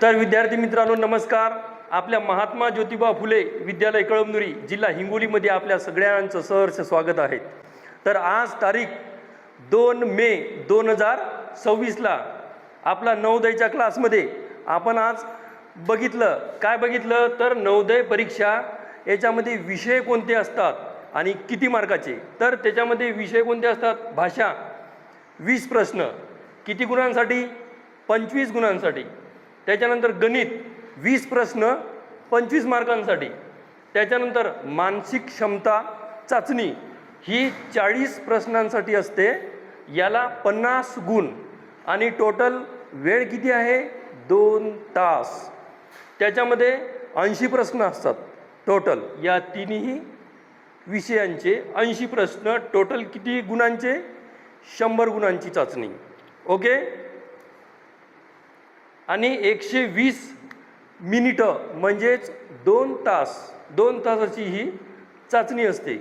तर विद्यार्थी मित्रांनो नमस्कार. आपल्या महात्मा ज्योतिबा फुले विद्यालय कळमनुरी जिल्हा हिंगोलीमध्ये आपल्या सगळ्यांचं सहर्ष स्वागत आहे. तर आज तारीख 2 मे 2026ला आपला नवोदयच्या क्लासमध्ये आपण आज काय बघितलं तर नवोदय परीक्षा याच्यामध्ये विषय कोणते असतात आणि किती मार्काचे. तर त्याच्यामध्ये विषय कोणते असतात. भाषा 20 प्रश्न किती गुणांसाठी 25 गुणांसाठी. त्याच्यानंतर गणित 20 प्रश्न 25 मार्कांसाठी. त्याच्यानंतर मानसिक क्षमता चाचणी ही 40 प्रश्नांसाठी असते, याला 50 गुण आणि टोटल वेळ किती आहे 2 तास. त्याच्यामध्ये 80 प्रश्न असतात टोटल. या तिन्ही विषयांचे 80 प्रश्न टोटल किती गुणांचे 100 गुणांची चाचणी. ओके. आणि 120 मिनिटं म्हणजेच 2 तास 2 तासाची ही चाचणी असते.